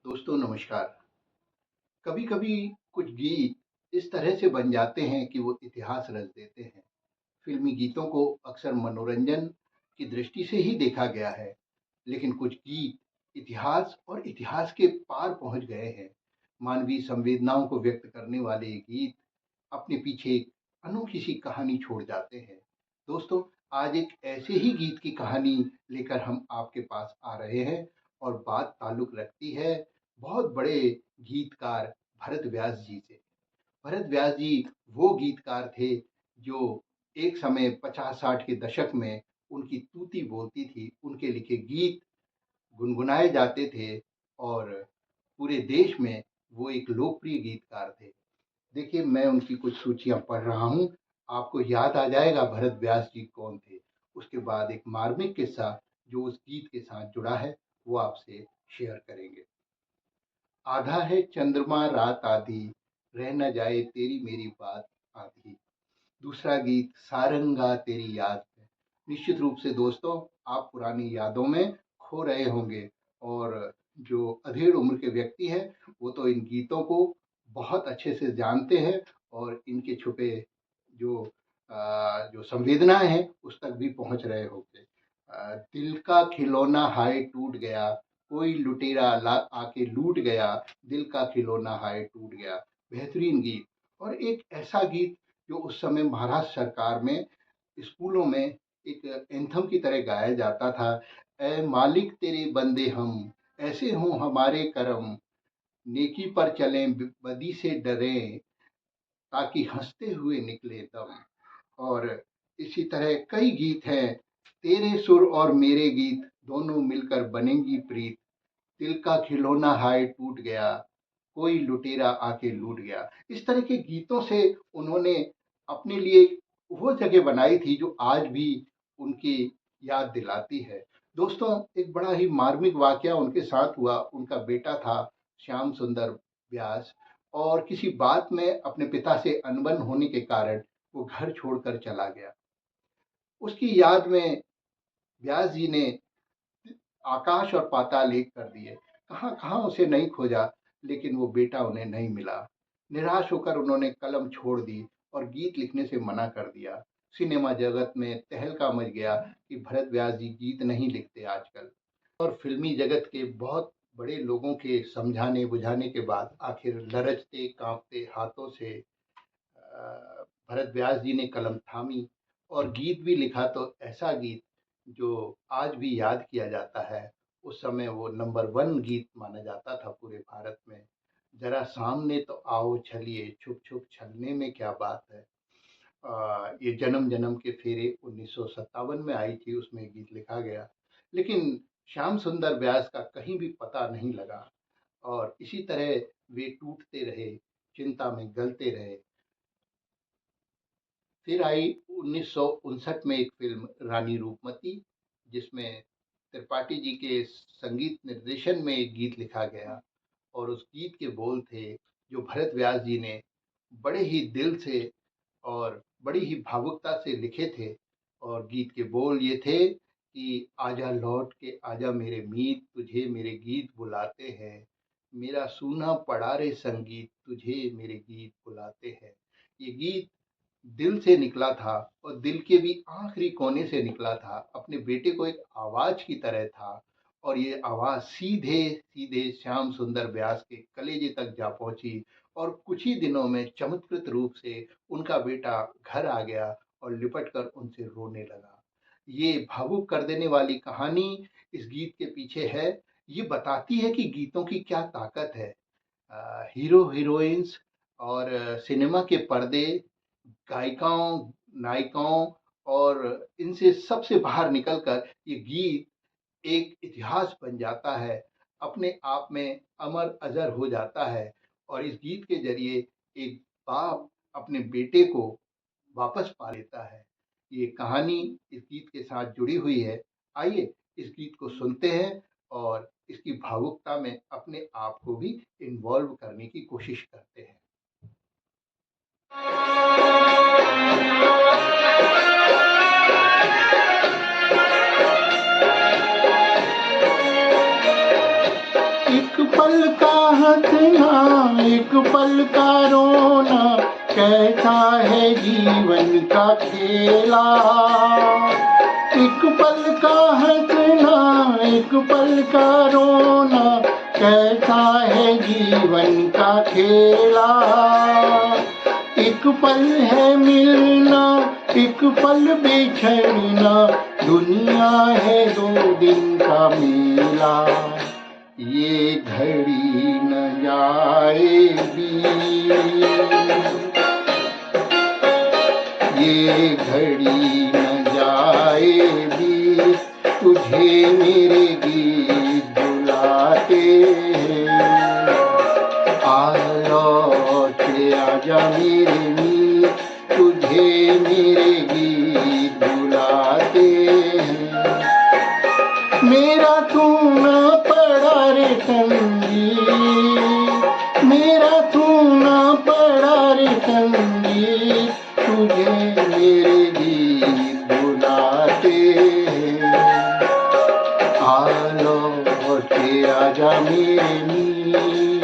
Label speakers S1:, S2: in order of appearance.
S1: दोस्तों नमस्कार। कभी-कभी कुछ गीत इस तरह से बन जाते हैं कि वो इतिहास रच देते हैं। फ़िल्मी गीतों को अक्सर मनोरंजन की दृष्टि से ही देखा गया है, लेकिन कुछ गीत इतिहास और इतिहास के पार पहुँच गए हैं। मानवीय संवेदनाओं को व्यक्त करने वाले ये गीत अपने पीछे एक अनोखी सी कहानी छोड़ जाते हैं। दोस्तों, आज एक ऐसे ही गीत की कहानी लेकर हम आपके पास आ रहे हैं और बात ताल्लुक रखती है बहुत बड़े गीतकार भरत व्यास जी से। भरत व्यास जी वो गीतकार थे जो एक समय 50-60 के दशक में उनकी तूती बोलती थी, उनके लिखे गीत गुनगुनाए जाते थे और पूरे देश में वो एक लोकप्रिय गीतकार थे। देखिए, मैं उनकी कुछ सूचियाँ पढ़ रहा हूँ, आपको याद आ जाएगा भरत व्यास जी कौन थे। उसके बाद एक मार्मिक किस्सा जो उस गीत के साथ जुड़ा है, वो आपसे शेयर करेंगे। आधा है चंद्रमा रात आधी, रह न जाए तेरी मेरी बात आधी। दूसरा गीत सारंगा तेरी याद है। निश्चित रूप से दोस्तों, आप पुरानी यादों में खो रहे होंगे और जो अधेड़ उम्र के व्यक्ति हैं, वो तो इन गीतों को बहुत अच्छे से जानते हैं और इनके छुपे जो जो संवेदनाएँ हैं, उस तक भी पहुँच रहे होंगे। दिल का खिलौना हाय टूट गया, कोई लुटेरा ला आके लूट गया, दिल का खिलौना हाय टूट गया। बेहतरीन गीत और एक ऐसा गीत जो उस समय महाराष्ट्र सरकार में स्कूलों में एक एंथम की तरह गाया जाता था। ऐ मालिक तेरे बंदे हम, ऐसे हों हमारे करम, नेकी पर चलें बदी से डरें, ताकि हंसते हुए निकले दम। और इसी तरह कई गीत हैं, तेरे सुर और मेरे गीत दोनों मिलकर बनेंगी प्रीत, दिल का खिलौना हाय टूट गया, कोई लुटेरा आके लूट गया। इस तरह के गीतों से उन्होंने अपने लिए वो जगह बनाई थी जो आज भी उनकी याद दिलाती है। दोस्तों, एक बड़ा ही मार्मिक वाकया उनके साथ हुआ। उनका बेटा था श्याम सुंदर व्यास और किसी बात में अपने पिता से अनबन होने के कारण वो घर छोड़कर चला गया। उसकी याद में व्यास जी ने आकाश और पाताल एक कर दिए। कहाँ-कहाँ उसे नहीं खोजा, लेकिन वो बेटा उन्हें नहीं मिला। निराश होकर उन्होंने कलम छोड़ दी और गीत लिखने से मना कर दिया। सिनेमा जगत में तहलका मच गया कि भरत व्यास जी गीत नहीं लिखते आजकल। और फ़िल्मी जगत के बहुत बड़े लोगों के समझाने-बुझाने के बाद आखिर लरजते, काँपते हाथों से भरत व्यास जी ने कलम थामी और गीत भी लिखा, तो ऐसा गीत जो आज भी याद किया जाता है। उस समय वो नंबर 1 गीत माना जाता था पूरे भारत में। ज़रा सामने तो आओ छलिए, छुप-छुप छलने में क्या बात है। ये जन्म-जन्म के फेरे 1957 में आई थी, उसमें गीत लिखा गया। लेकिन श्याम सुंदर व्यास का कहीं भी पता नहीं लगा और इसी तरह वे टूटते रहे, चिंता में गलते रहे। फिर आई 1959 में एक फ़िल्म रानी रूपमती, जिसमें त्रिपाठी जी के संगीत निर्देशन में एक गीत लिखा गया और उस गीत के बोल थे जो भरत व्यास जी ने बड़े ही दिल से और बड़ी ही भावुकता से लिखे थे। और गीत के बोल ये थे कि आजा लौट के आजा मेरे मीत, तुझे मेरे गीत बुलाते हैं, मेरा सूना पड़ा रे संगीत, तुझे मेरे गीत बुलाते हैं। ये गीत दिल से निकला था और दिल के भी आखिरी कोने से निकला था। अपने बेटे को एक आवाज़ की तरह था और ये आवाज़ सीधे-सीधे श्याम सुंदर व्यास के कलेजे तक जा पहुँची और कुछ ही दिनों में चमत्कृत रूप से उनका बेटा घर आ गया और लिपट कर उनसे रोने लगा। ये भावुक कर देने वाली कहानी इस गीत के पीछे है। ये बताती है कि गीतों की क्या ताकत है। हीरो हीरोइन्स और सिनेमा के पर्दे गायिकाओं, नायिकाओं और इनसे सबसे बाहर निकल कर ये गीत एक इतिहास बन जाता है, अपने आप में अमर अजर हो जाता है और इस गीत के ज़रिए एक बाप अपने बेटे को वापस पा लेता है। ये कहानी इस गीत के साथ जुड़ी हुई है। आइए इस गीत को सुनते हैं और इसकी भावुकता में अपने आप को भी इन्वॉल्व करने की कोशिश करते हैं। एक पल का हंसना, एक पल का रोना, कैसा है जीवन का खेला। एक पल का हंसना, एक पल का रोना, कैसा है जीवन का खेला। एक पल है मिलना, एक पल बिछड़ना, दुनिया है 2 दिन का मेला। ये घड़ी न जाएगी, ये घड़ी न जाएगी, तुझे मेरे गीत बुलाते हैं। आ लौट आजा मेरे मीत, तुझे मेरे गीत बुलाते हैं। मेरा सूना पड़ा रे संगीत, मेरा सूना पड़ा रे संगीत, तुझे मेरे गीत बुलाते हैं। आ लौट आजा मेरे मीत।